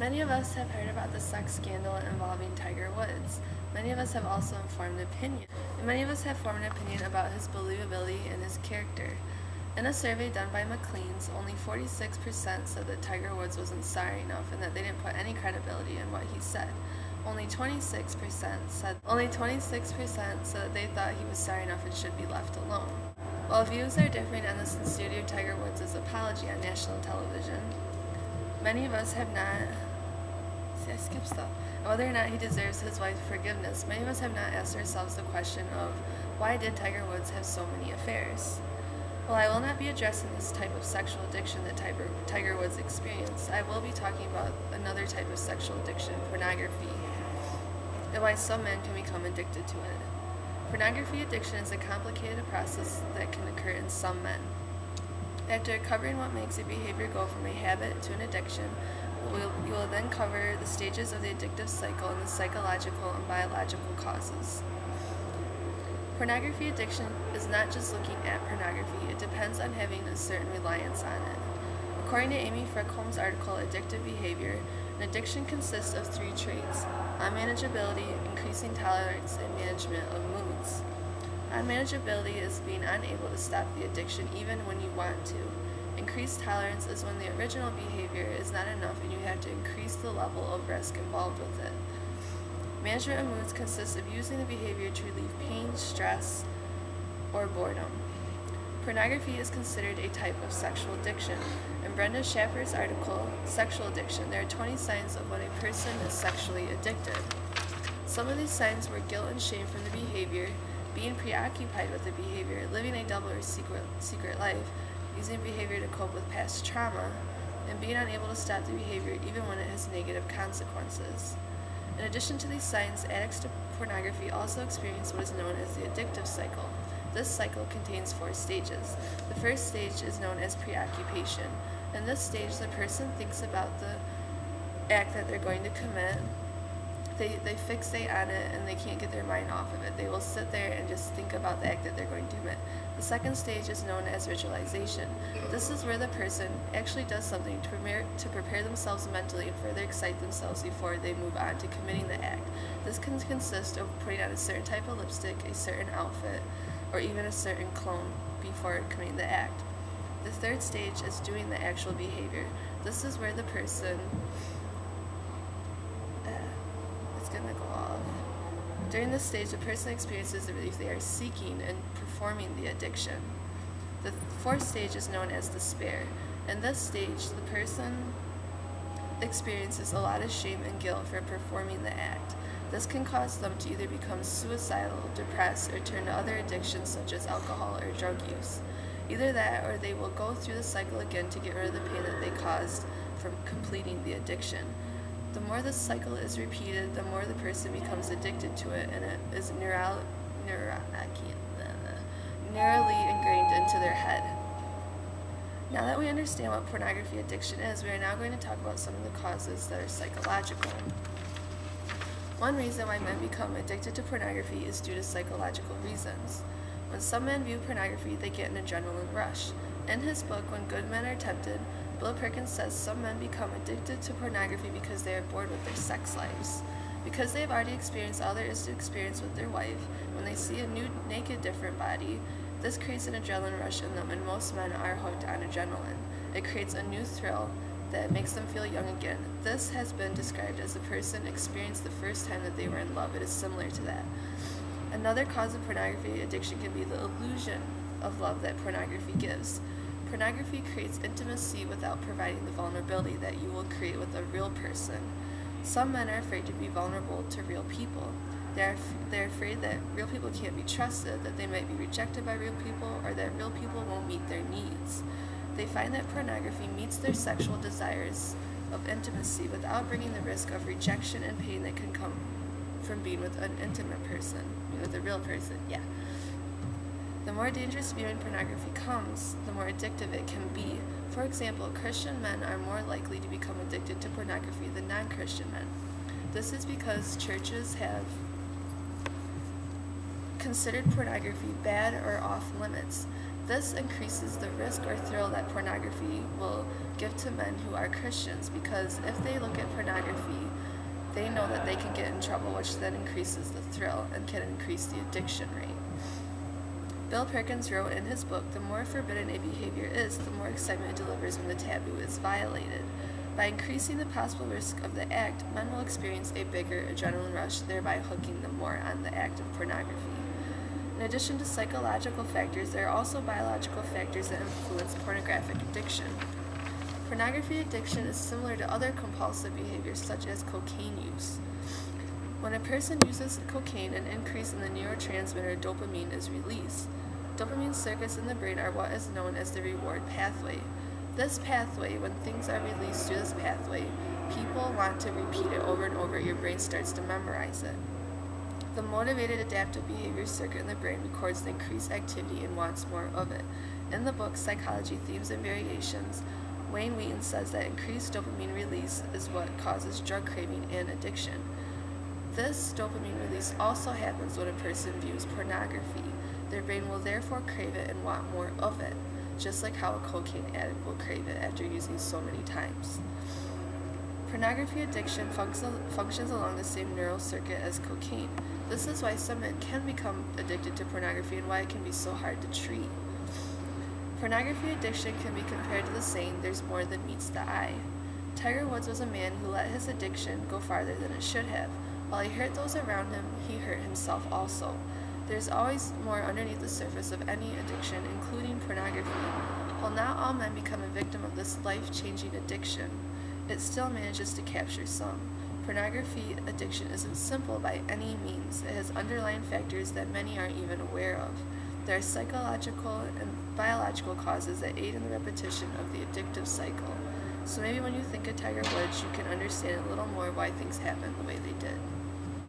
Many of us have heard about the sex scandal involving Tiger Woods. Many of us have also formed an opinion. And many of us have formed an opinion about his believability and his character. In a survey done by McLean's, only 46% said that Tiger Woods wasn't sorry enough and that they didn't put any credibility in what he said. Only 26% said that they thought he was sorry enough and should be left alone. While views are different on the sincerity of Tiger Woods' apology on national television, many of us have not. I skipped stuff. Whether or not he deserves his wife's forgiveness, many of us have not asked ourselves the question of why did Tiger Woods have so many affairs? While I will not be addressing this type of sexual addiction that Tiger Woods experienced, I will be talking about another type of sexual addiction, pornography, and why some men can become addicted to it. Pornography addiction is a complicated process that can occur in some men. After covering what makes a behavior go from a habit to an addiction, we will then cover the stages of the addictive cycle and the psychological and biological causes. Pornography addiction is not just looking at pornography, it depends on having a certain reliance on it. According to Amy Frickholm's article, Addictive Behavior, an addiction consists of 3 traits: unmanageability, increasing tolerance, and management of moods. Unmanageability is being unable to stop the addiction even when you want to. Increased tolerance is when the original behavior is not enough and you have to increase the level of risk involved with it. Management of moods consists of using the behavior to relieve pain, stress, or boredom. Pornography is considered a type of sexual addiction. In Brenda Schaffer's article, Sexual Addiction, there are 20 signs of when a person is sexually addicted. Some of these signs were guilt and shame from the behavior, being preoccupied with the behavior, living a double or secret life, using behavior to cope with past trauma, and being unable to stop the behavior even when it has negative consequences. In addition to these signs, addicts to pornography also experience what is known as the addictive cycle. This cycle contains 4 stages. The first stage is known as preoccupation. In this stage, the person thinks about the act that they're going to commit. They fixate on it and they can't get their mind off of it. They will sit there and just think about the act that they're going to commit. The second stage is known as visualization. This is where the person actually does something to prepare themselves mentally and further excite themselves before they move on to committing the act. This can consist of putting on a certain type of lipstick, a certain outfit, or even a certain cologne before committing the act. The third stage is doing the actual behavior. This is where the person gonna go off. During this stage, the person experiences the relief they are seeking in performing the addiction. The fourth stage is known as despair. In this stage, the person experiences a lot of shame and guilt for performing the act. This can cause them to either become suicidal, depressed, or turn to other addictions such as alcohol or drug use. Either that, or they will go through the cycle again to get rid of the pain that they caused from completing the addiction. The more this cycle is repeated, the more the person becomes addicted to it, and it is neurally ingrained into their head. Now that we understand what pornography addiction is, we are now going to talk about some of the causes that are psychological. One reason why men become addicted to pornography is due to psychological reasons. When some men view pornography, they get an adrenaline rush. In his book, When Good Men Are Tempted, Bill Perkins says some men become addicted to pornography because they are bored with their sex lives. Because they have already experienced all there is to experience with their wife, when they see a new, naked, different body, this creates an adrenaline rush in them, and most men are hooked on adrenaline. It creates a new thrill that makes them feel young again. This has been described as the person experienced the first time that they were in love. It is similar to that. Another cause of pornography addiction can be the illusion of love that pornography gives. Pornography creates intimacy without providing the vulnerability that you will create with a real person. Some men are afraid to be vulnerable to real people. They're afraid that real people can't be trusted, that they might be rejected by real people, or that real people won't meet their needs. They find that pornography meets their sexual desires of intimacy without bringing the risk of rejection and pain that can come from being with an intimate person, with a real person, yeah. The more dangerous viewing pornography becomes, the more addictive it can be. For example, Christian men are more likely to become addicted to pornography than non-Christian men. This is because churches have considered pornography bad or off limits. This increases the risk or thrill that pornography will give to men who are Christians, because if they look at pornography, they know that they can get in trouble, which then increases the thrill and can increase the addiction rate. Bill Perkins wrote in his book, "The more forbidden a behavior is, the more excitement it delivers when the taboo is violated. By increasing the possible risk of the act, men will experience a bigger adrenaline rush, thereby hooking them more on the act of pornography." In addition to psychological factors, there are also biological factors that influence pornographic addiction. Pornography addiction is similar to other compulsive behaviors such as cocaine use. When a person uses cocaine, an increase in the neurotransmitter dopamine is released. Dopamine circuits in the brain are what is known as the reward pathway. This pathway, when things are released through this pathway, people want to repeat it over and over. Your brain starts to memorize it. The motivated adaptive behavior circuit in the brain records the increased activity and wants more of it. In the book Psychology, Themes and Variations, Wayne Wheaton says that increased dopamine release is what causes drug craving and addiction. This dopamine release also happens when a person views pornography. Their brain will therefore crave it and want more of it, just like how a cocaine addict will crave it after using so many times. Pornography addiction functions along the same neural circuit as cocaine. This is why some men can become addicted to pornography and why it can be so hard to treat. Pornography addiction can be compared to the saying, "There's more than meets the eye." Tiger Woods was a man who let his addiction go farther than it should have. While he hurt those around him, he hurt himself also. There's always more underneath the surface of any addiction, including pornography. While not all men become a victim of this life-changing addiction, it still manages to capture some. Pornography addiction isn't simple by any means. It has underlying factors that many aren't even aware of. There are psychological and biological causes that aid in the repetition of the addictive cycle. So maybe when you think of Tiger Woods, you can understand a little more why things happen the way they did.